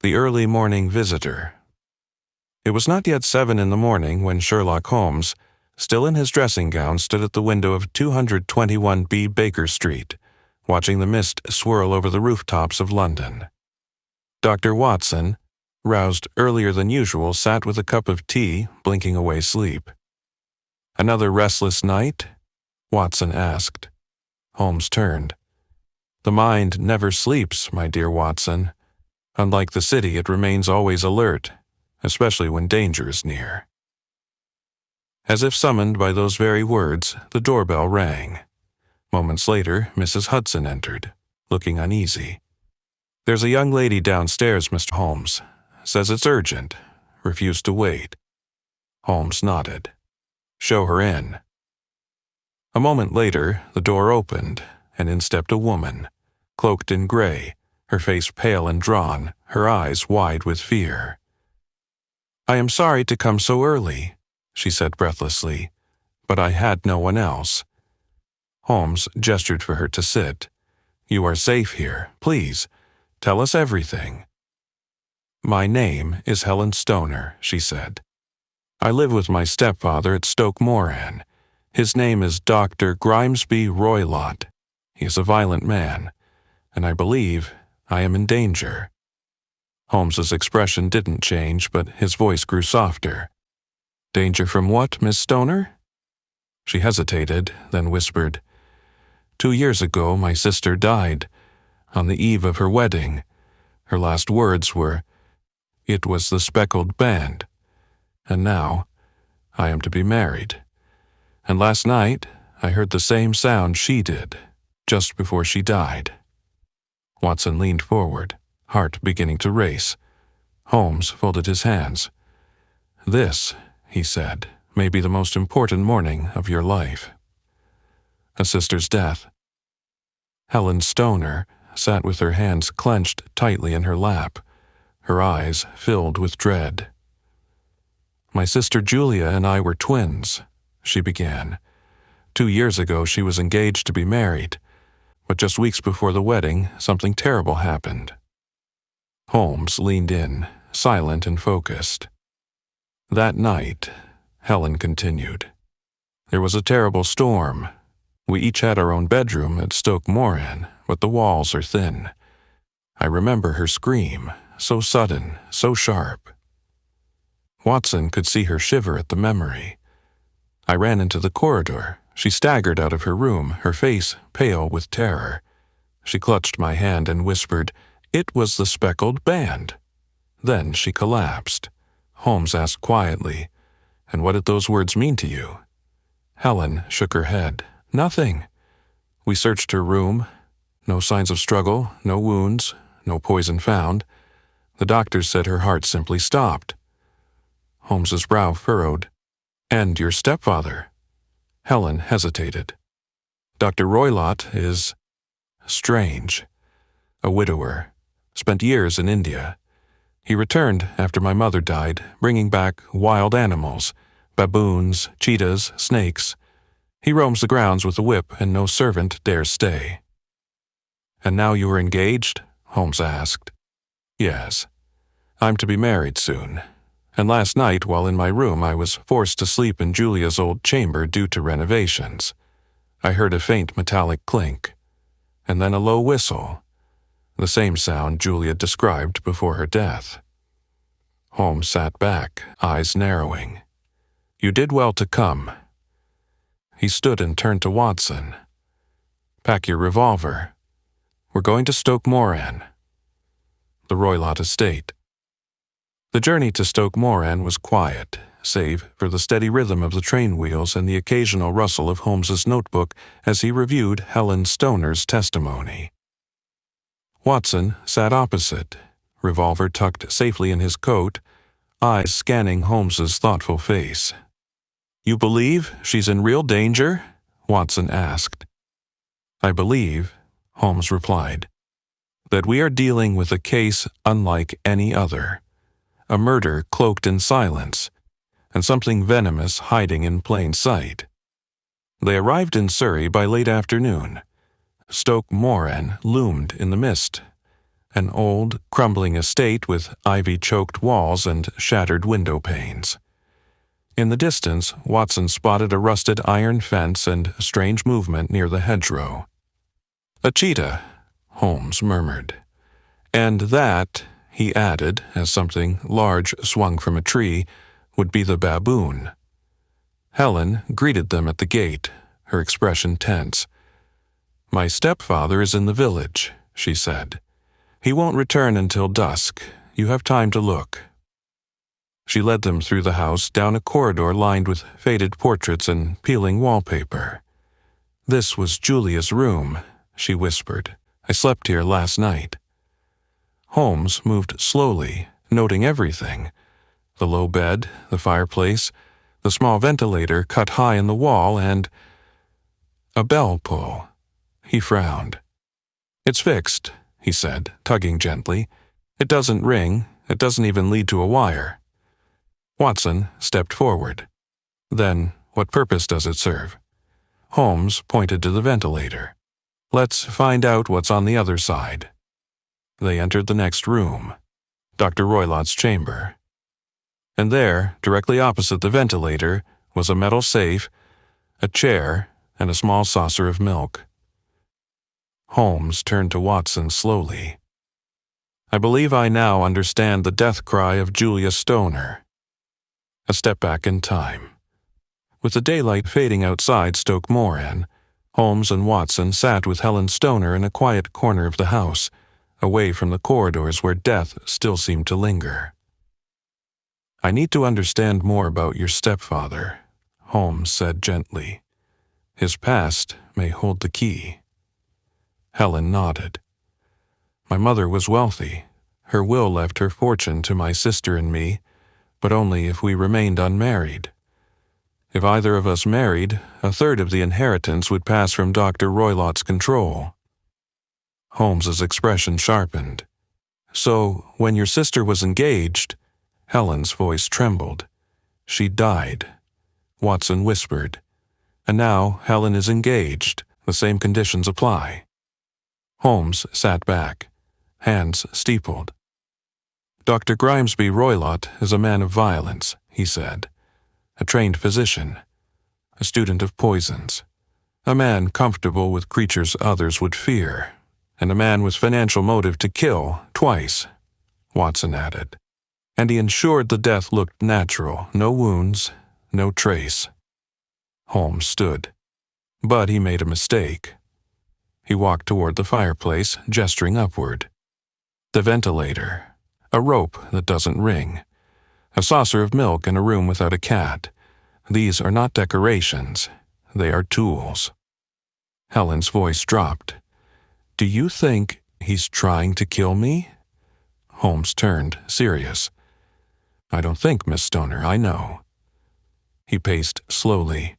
The Early Morning Visitor. It was not yet 7 in the morning when Sherlock Holmes, still in his dressing gown, stood at the window of 221B Baker Street, watching the mist swirl over the rooftops of London. Dr. Watson, roused earlier than usual, sat with a cup of tea, blinking away sleep. "Another restless night?" Watson asked. Holmes turned. "The mind never sleeps, my dear Watson. Unlike the city, it remains always alert, especially when danger is near." As if summoned by those very words, the doorbell rang. Moments later, Mrs. Hudson entered, looking uneasy. "There's a young lady downstairs, Mr. Holmes. Says it's urgent. Refused to wait." Holmes nodded. "Show her in." A moment later, the door opened, and in stepped a woman, cloaked in gray, her face pale and drawn, her eyes wide with fear. "I am sorry to come so early," she said breathlessly, "but I had no one else." Holmes gestured for her to sit. "You are safe here. Please, tell us everything." "My name is Helen Stoner," she said. "I live with my stepfather at Stoke Moran. His name is Dr. Grimesby Roylott. He is a violent man, and I believe I am in danger." Holmes's expression didn't change, but his voice grew softer. "Danger from what, Miss Stoner?" She hesitated, then whispered, "2 years ago my sister died, on the eve of her wedding. Her last words were, 'It was the Speckled band.' And now I am to be married. And last night I heard the same sound she did, just before she died." Watson leaned forward, heart beginning to race. Holmes folded his hands. "This," he said, "may be the most important morning of your life." A sister's death. Helen Stoner sat with her hands clenched tightly in her lap, her eyes filled with dread. "My sister Julia and I were twins," she began. 2 years ago she was engaged to be married, but just weeks before the wedding, something terrible happened." Holmes leaned in, silent and focused. "That night," Helen continued, "there was a terrible storm. We each had our own bedroom at Stoke Moran, but the walls are thin. I remember her scream, so sudden, so sharp." Watson could see her shiver at the memory. "I ran into the corridor. She staggered out of her room, her face pale with terror. She clutched my hand and whispered, 'It was the Speckled band.' Then she collapsed." Holmes asked quietly, "And what did those words mean to you?" Helen shook her head. "Nothing. We searched her room. No signs of struggle, no wounds, no poison found. The doctors said her heart simply stopped." Holmes's brow furrowed. "And your stepfather?" Helen hesitated. "Dr. Roylott is strange. A widower. Spent years in India. He returned after my mother died, bringing back wild animals, baboons, cheetahs, snakes. He roams the grounds with a whip and no servant dares stay." "And now you are engaged?" Holmes asked. "Yes. I'm to be married soon. And last night, while in my room, I was forced to sleep in Julia's old chamber due to renovations. I heard a faint metallic clink, and then a low whistle, the same sound Julia described before her death." Holmes sat back, eyes narrowing. "You did well to come." He stood and turned to Watson. "Pack your revolver. We're going to Stoke Moran." The Roylott estate. The journey to Stoke Moran was quiet, save for the steady rhythm of the train wheels and the occasional rustle of Holmes's notebook as he reviewed Helen Stoner's testimony. Watson sat opposite, revolver tucked safely in his coat, eyes scanning Holmes's thoughtful face. "You believe she's in real danger?" Watson asked. "I believe," Holmes replied, "that we are dealing with a case unlike any other. A murder cloaked in silence, and something venomous hiding in plain sight. They arrived in Surrey by late afternoon. Stoke Moran loomed in the mist. an old, crumbling estate with ivy-choked walls and shattered window panes. In the distance, Watson spotted a rusted iron fence and strange movement near the hedgerow. "A cheetah," Holmes murmured. "And that," he added, as something large swung from a tree, "would be the baboon." Helen greeted them at the gate, her expression tense. "My stepfather is in the village," she said. "He won't return until dusk. You have time to look." She led them through the house down a corridor lined with faded portraits and peeling wallpaper. "This was Julia's room," she whispered. "I slept here last night." Holmes moved slowly, noting everything: the low bed, the fireplace, the small ventilator cut high in the wall, and a bell pull. He frowned. "It's fixed," he said, tugging gently. "It doesn't ring. It doesn't even lead to a wire." Watson stepped forward. "Then, what purpose does it serve?" Holmes pointed to the ventilator. "Let's find out what's on the other side." They entered the next room, Dr. Roylott's chamber. And there, directly opposite the ventilator, was a metal safe, a chair, and a small saucer of milk. Holmes turned to Watson slowly. "I believe I now understand the death cry of Julia Stoner." A step back in time. With the daylight fading outside Stoke Moran, Holmes and Watson sat with Helen Stoner in a quiet corner of the house, away from the corridors where death still seemed to linger. "I need to understand more about your stepfather," Holmes said gently. "His past may hold the key." Helen nodded. "My mother was wealthy. Her will left her fortune to my sister and me, but only if we remained unmarried. If either of us married, a third of the inheritance would pass from Dr. Roylott's control." Holmes's expression sharpened. "So, when your sister was engaged," Helen's voice trembled. "She died," Watson whispered. "And now Helen is engaged. The same conditions apply." Holmes sat back, hands steepled. "Dr. Grimesby Roylott is a man of violence," he said. "A trained physician, a student of poisons, a man comfortable with creatures others would fear, and a man with financial motive to kill twice," Watson added. "And he ensured the death looked natural, no wounds, no trace." Holmes stood. But he made a mistake. He walked toward the fireplace, gesturing upward. "The ventilator. A rope that doesn't ring. A saucer of milk in a room without a cat. These are not decorations. They are tools." Helen's voice dropped. "Do you think he's trying to kill me?" Holmes turned, serious. "I don't think, Miss Stoner, I know." He paced slowly.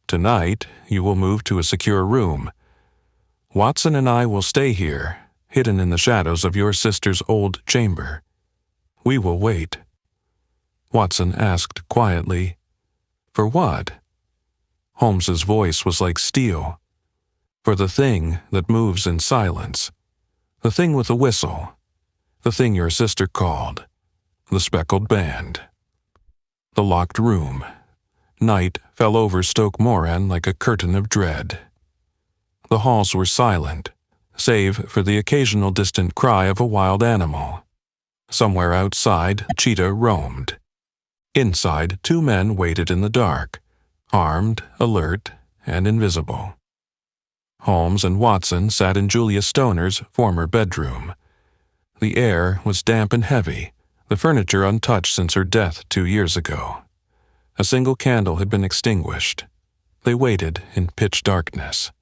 "Tonight, you will move to a secure room. Watson and I will stay here, hidden in the shadows of your sister's old chamber. We will wait." Watson asked quietly, "For what?" Holmes's voice was like steel. "For the thing that moves in silence. The thing with a whistle. The thing your sister called the Speckled Band." The locked room. Night fell over Stoke Moran like a curtain of dread. The halls were silent, save for the occasional distant cry of a wild animal. Somewhere outside, a cheetah roamed. Inside, two men waited in the dark, armed, alert, and invisible. Holmes and Watson sat in Julia Stoner's former bedroom. The air was damp and heavy, the furniture untouched since her death 2 years ago. A single candle had been extinguished. They waited in pitch darkness.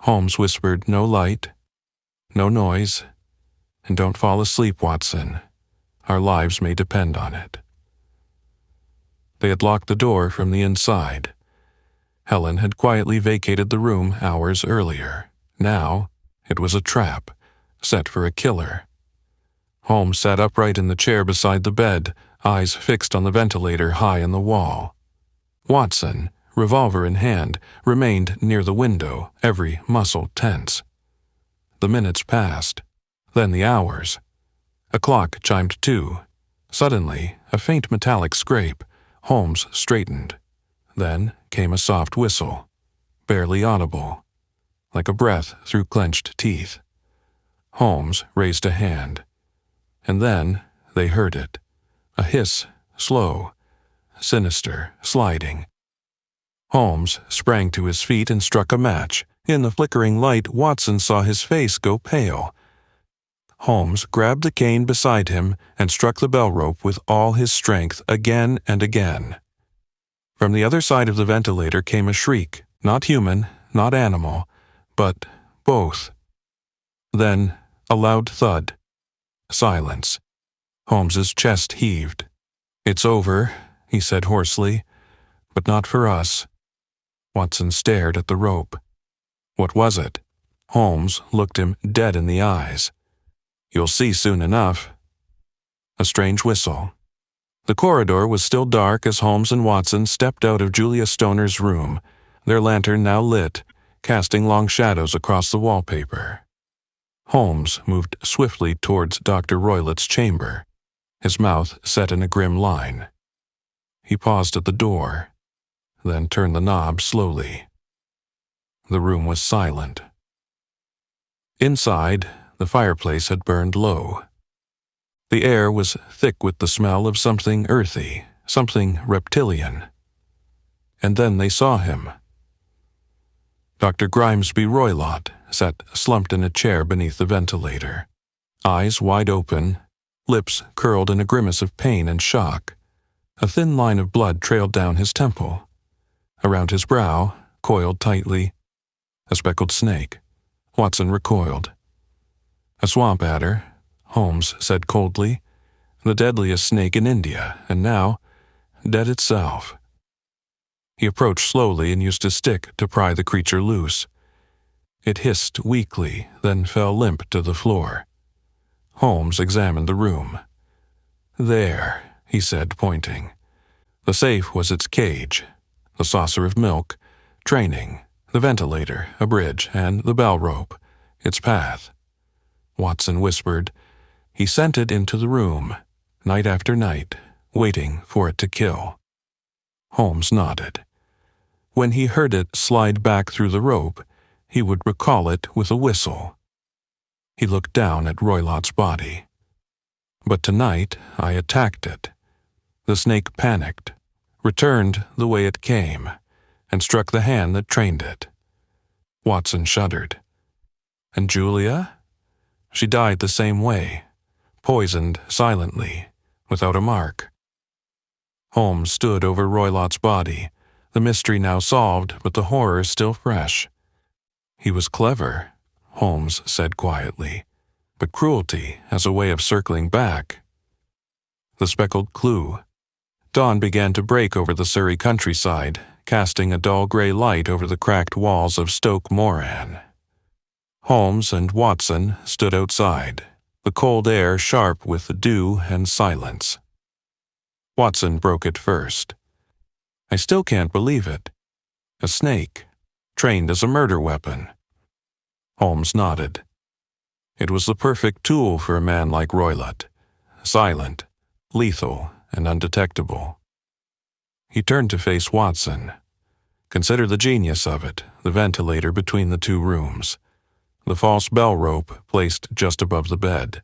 Holmes whispered, "No light, no noise, and don't fall asleep, Watson. Our lives may depend on it." They had locked the door from the inside. Helen had quietly vacated the room hours earlier. Now, it was a trap, set for a killer. Holmes sat upright in the chair beside the bed, eyes fixed on the ventilator high in the wall. Watson, revolver in hand, remained near the window, every muscle tense. The minutes passed. Then the hours. A clock chimed 2. Suddenly, a faint metallic scrape. Holmes straightened. Then came a soft whistle, barely audible, like a breath through clenched teeth. Holmes raised a hand. And then they heard it. A hiss, slow, sinister, sliding. Holmes sprang to his feet and struck a match. In the flickering light, Watson saw his face go pale. Holmes grabbed the cane beside him and struck the bell rope with all his strength again and again. From the other side of the ventilator came a shriek, not human, not animal, but both. Then a loud thud. Silence. Holmes's chest heaved. "It's over," he said hoarsely, "but not for us." Watson stared at the rope. What was it? Holmes looked him dead in the eyes. "You'll see soon enough." A strange whistle. The corridor was still dark as Holmes and Watson stepped out of Julia Stoner's room, their lantern now lit, casting long shadows across the wallpaper. Holmes moved swiftly towards Dr. Roylott's chamber, his mouth set in a grim line. He paused at the door, then turned the knob slowly. The room was silent. Inside, the fireplace had burned low. The air was thick with the smell of something earthy, something reptilian. And then they saw him. Dr. Grimesby Roylott sat slumped in a chair beneath the ventilator, eyes wide open, lips curled in a grimace of pain and shock. A thin line of blood trailed down his temple. Around his brow, coiled tightly, a speckled snake. Watson recoiled. "A swamp adder," Holmes said coldly. "The deadliest snake in India, and now, dead itself." He approached slowly and used his stick to pry the creature loose. It hissed weakly, then fell limp to the floor. Holmes examined the room. "There," he said, pointing. The safe was its cage, the saucer of milk, training, the ventilator, a bridge, and the bell rope, its path. Watson whispered, "He sent it into the room, night after night, waiting for it to kill." Holmes nodded. When he heard it slide back through the rope, he would recall it with a whistle. He looked down at Roylott's body. "But tonight I attacked it." The snake panicked, returned the way it came, and struck the hand that trained it. Watson shuddered. "And Julia?" "She died the same way, poisoned silently, without a mark." Holmes stood over Roylott's body, the mystery now solved but the horror still fresh. "He was clever," Holmes said quietly, "but cruelty has a way of circling back." The speckled clue. Dawn began to break over the Surrey countryside, casting a dull gray light over the cracked walls of Stoke Moran. Holmes and Watson stood outside, the cold air sharp with dew and silence. Watson broke it first. "I still can't believe it. A snake, trained as a murder weapon." Holmes nodded. "It was the perfect tool for a man like Roylott, silent, lethal, and undetectable." He turned to face Watson. "Consider the genius of it, the ventilator between the two rooms. The false bell rope placed just above the bed.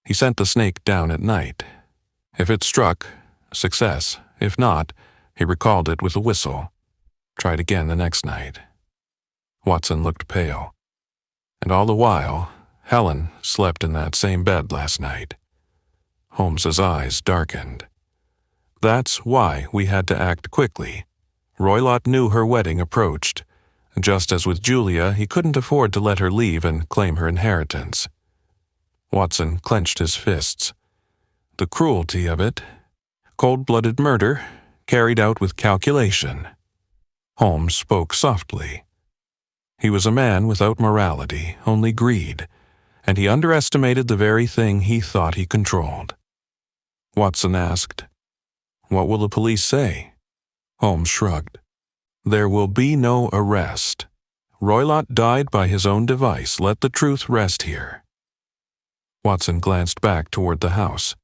He sent the snake down at night. If it struck, success. If not, he recalled it with a whistle. Tried again the next night." Watson looked pale. "And all the while, Helen slept in that same bed last night." Holmes's eyes darkened. "That's why we had to act quickly. Roylott knew her wedding approached. Just as with Julia, he couldn't afford to let her leave and claim her inheritance." Watson clenched his fists. "The cruelty of it. Cold-blooded murder, carried out with calculation." Holmes spoke softly. He was a man without morality, only greed, and he underestimated the very thing he thought he controlled. Watson asked, "What will the police say?" Holmes shrugged. "There will be no arrest. Roylott died by his own device. Let the truth rest here." Watson glanced back toward the house.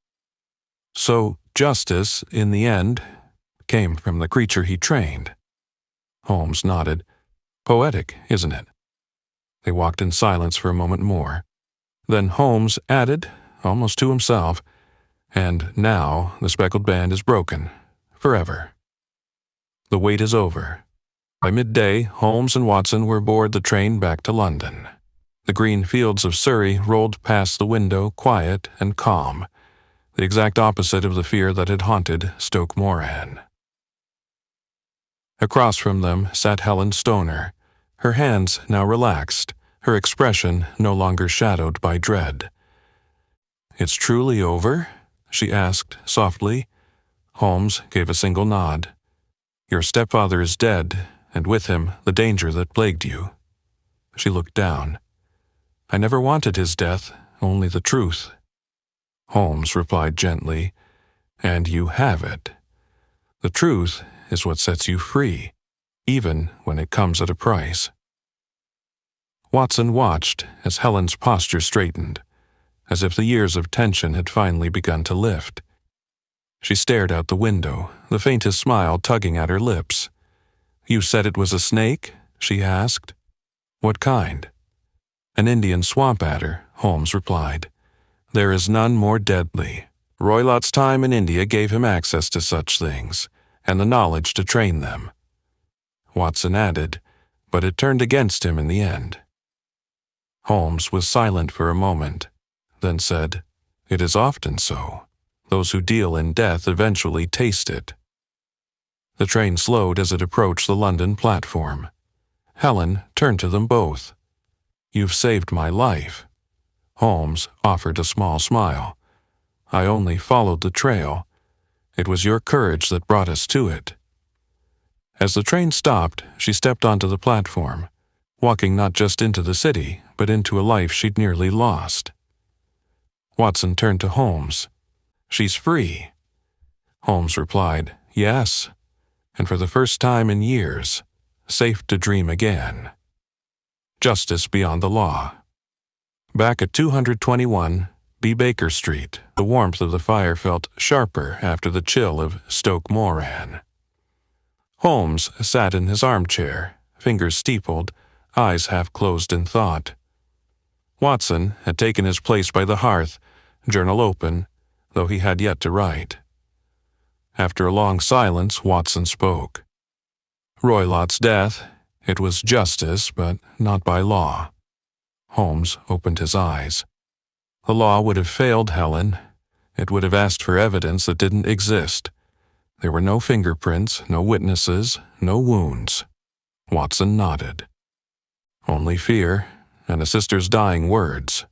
So, justice, in the end, came from the creature he trained. Holmes nodded. Poetic, isn't it? They walked in silence for a moment more. Then Holmes added, almost to himself, and now the speckled band is broken. Forever. The wait is over. By midday, Holmes and Watson were aboard the train back to London. The green fields of Surrey rolled past the window, quiet and calm, the exact opposite of the fear that had haunted Stoke Moran. Across from them sat Helen Stoner, her hands now relaxed, her expression no longer shadowed by dread. "It's truly over?" she asked softly. Holmes gave a single nod. "Your stepfather is dead, and with him the danger that plagued you." She looked down. "I never wanted his death, only the truth." Holmes replied gently, "And you have it. The truth is what sets you free, even when it comes at a price." Watson watched as Helen's posture straightened, as if the years of tension had finally begun to lift. She stared out the window, the faintest smile tugging at her lips. "You said it was a snake?" she asked. "What kind?" "An Indian swamp adder," Holmes replied. "There is none more deadly. Roylott's time in India gave him access to such things, and the knowledge to train them." Watson added, "But it turned against him in the end." Holmes was silent for a moment, then said, "It is often so. Those who deal in death eventually taste it." The train slowed as it approached the London platform. Helen turned to them both. "You've saved my life." Holmes offered a small smile. "I only followed the trail. It was your courage that brought us to it." As the train stopped, she stepped onto the platform, walking not just into the city, but into a life she'd nearly lost. Watson turned to Holmes. "She's free." Holmes replied, "Yes, and for the first time in years, safe to dream again." Justice beyond the law. Back at 221 B. Baker Street, the warmth of the fire felt sharper after the chill of Stoke Moran. Holmes sat in his armchair, fingers steepled, eyes half closed in thought. Watson had taken his place by the hearth, journal open, though he had yet to write. After a long silence, Watson spoke. "Roylott's death, it was justice, but not by law." Holmes opened his eyes. "The law would have failed, Helen. It would have asked for evidence that didn't exist. There were no fingerprints, no witnesses, no wounds." Watson nodded. "Only fear, and a sister's dying words."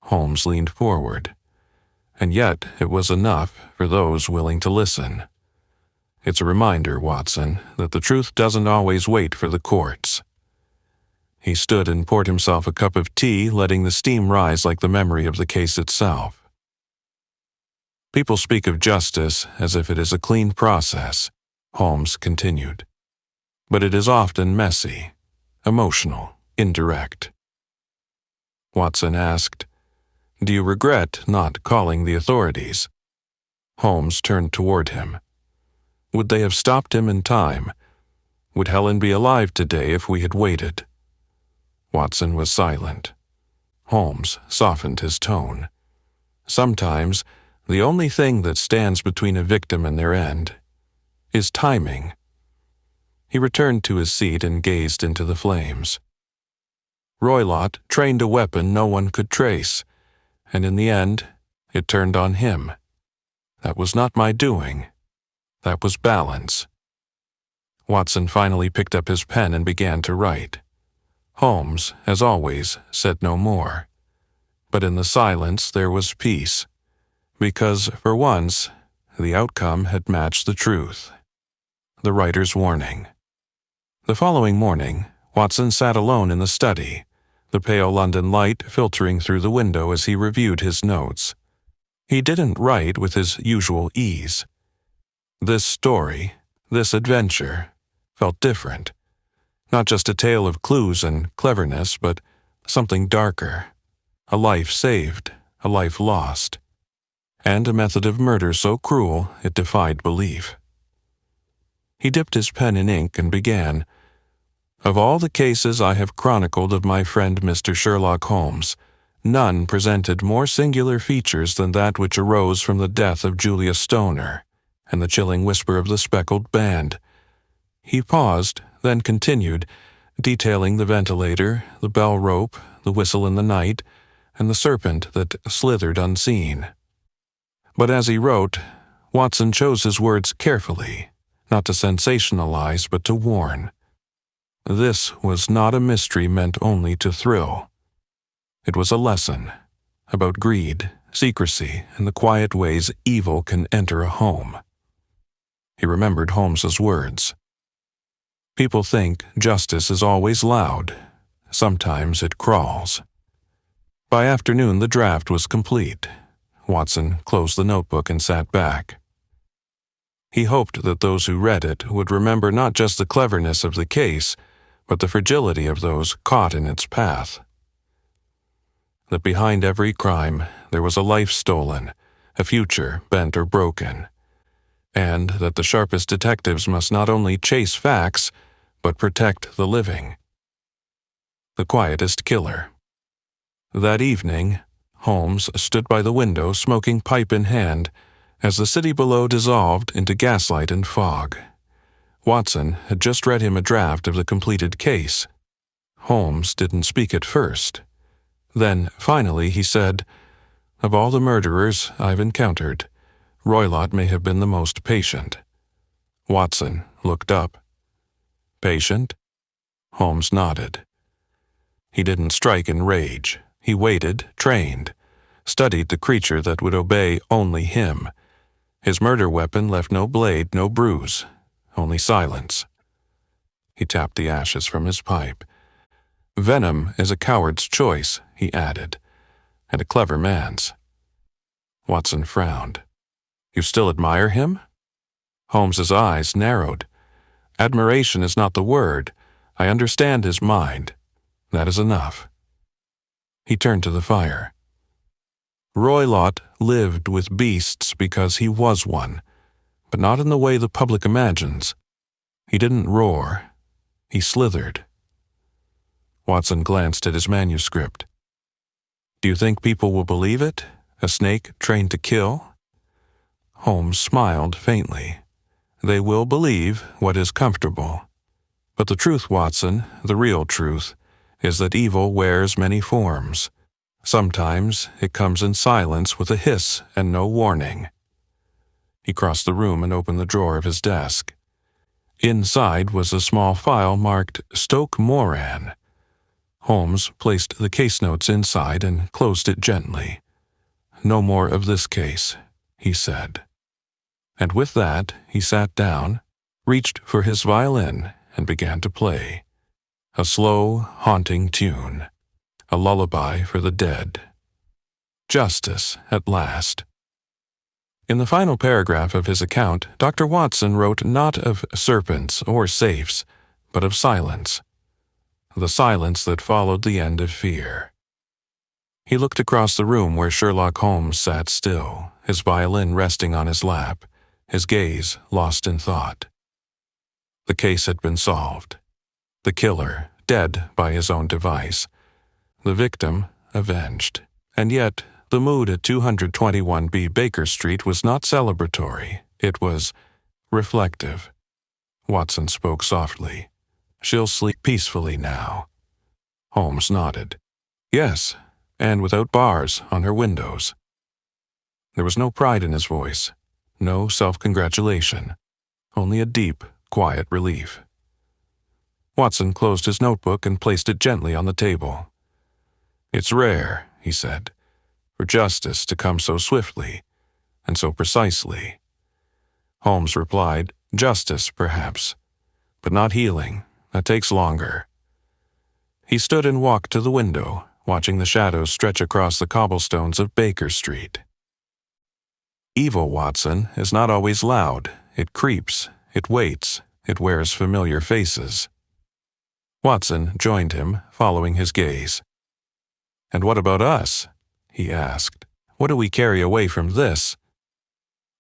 Holmes leaned forward. "And yet it was enough for those willing to listen. It's a reminder, Watson, that the truth doesn't always wait for the courts." He stood and poured himself a cup of tea, letting the steam rise like the memory of the case itself. "People speak of justice as if it is a clean process," Holmes continued. "But it is often messy, emotional, indirect." Watson asked, "Do you regret not calling the authorities?" Holmes turned toward him. "Would they have stopped him in time? Would Helen be alive today if we had waited?" Watson was silent. Holmes softened his tone. "Sometimes the only thing that stands between a victim and their end is timing." He returned to his seat and gazed into the flames. "Roylott trained a weapon no one could trace, and in the end, it turned on him. That was not my doing. That was balance." Watson finally picked up his pen and began to write. Holmes, as always, said no more. But in the silence there was peace, because, for once, the outcome had matched the truth. The writer's warning. The following morning, Watson sat alone in the study, the pale London light filtering through the window as he reviewed his notes. He didn't write with his usual ease. This story, this adventure, felt different. Not just a tale of clues and cleverness, but something darker. A life saved, a life lost, and a method of murder so cruel it defied belief. He dipped his pen in ink and began, "Of all the cases I have chronicled of my friend Mr. Sherlock Holmes, none presented more singular features than that which arose from the death of Julia Stoner and the chilling whisper of the Speckled band." He paused, then continued, detailing the ventilator, the bell rope, the whistle in the night, and the serpent that slithered unseen. But as he wrote, Watson chose his words carefully, not to sensationalize but to warn. This was not a mystery meant only to thrill. It was a lesson about greed, secrecy, and the quiet ways evil can enter a home. He remembered Holmes's words. People think justice is always loud. Sometimes it crawls. By afternoon, the draft was complete. Watson closed the notebook and sat back. He hoped that those who read it would remember not just the cleverness of the case, but the fragility of those caught in its path. That behind every crime there was a life stolen, a future bent or broken, and that the sharpest detectives must not only chase facts, but protect the living. The quietest killer. That evening, Holmes stood by the window smoking pipe in hand as the city below dissolved into gaslight and fog. Watson had just read him a draft of the completed case. Holmes didn't speak at first. Then, finally, he said, "Of all the murderers I've encountered, Roylott may have been the most patient." Watson looked up. "Patient?" Holmes nodded. He didn't strike in rage. He waited, trained, studied the creature that would obey only him. His murder weapon left no blade, no bruise, only silence. He tapped the ashes from his pipe. "Venom is a coward's choice," he added, "and a clever man's." Watson frowned. "You still admire him?" Holmes's eyes narrowed. "Admiration is not the word. I understand his mind. That is enough." He turned to the fire. Roylott lived with beasts because he was one, but not in the way the public imagines. He didn't roar. He slithered. Watson glanced at his manuscript. "Do you think people will believe it? A snake trained to kill?" Holmes smiled faintly. "They will believe what is comfortable. But the truth, Watson, the real truth, is that evil wears many forms. Sometimes it comes in silence with a hiss and no warning." He crossed the room and opened the drawer of his desk. Inside was a small file marked Stoke Moran. Holmes placed the case notes inside and closed it gently. "No more of this case," he said. And with that, he sat down, reached for his violin, and began to play. A slow, haunting tune. A lullaby for the dead. Justice at last. In the final paragraph of his account, Dr. Watson wrote not of serpents or safes, but of silence. The silence that followed the end of fear. He looked across the room where Sherlock Holmes sat still, his violin resting on his lap, his gaze lost in thought. The case had been solved. The killer dead by his own device. The victim avenged. And yet, the mood at 221B Baker Street was not celebratory. It was reflective. Watson spoke softly. "She'll sleep peacefully now." Holmes nodded. "Yes, and without bars on her windows." There was no pride in his voice, no self-congratulation, only a deep, quiet relief. Watson closed his notebook and placed it gently on the table. "It's rare," he said, "for justice to come so swiftly and so precisely." Holmes replied, "Justice, perhaps, but not healing. That takes longer." He stood and walked to the window, watching the shadows stretch across the cobblestones of Baker Street. Evil, Watson, is not always loud. It creeps, it waits, it wears familiar faces. Watson joined him, following his gaze. "And what about us?" he asked. What do we carry away from this?"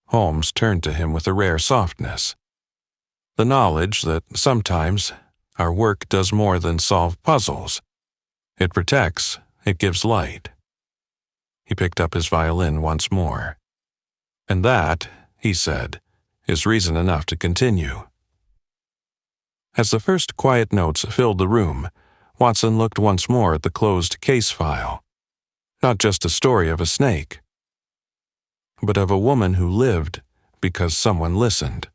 Holmes turned to him with a rare softness. "The knowledge that sometimes our work does more than solve puzzles. It protects, it gives light." He picked up his violin once more. "And that," he said, "is reason enough to continue." As the first quiet notes filled the room, Watson looked once more at the closed case file. Not just a story of a snake, but of a woman who lived because someone listened.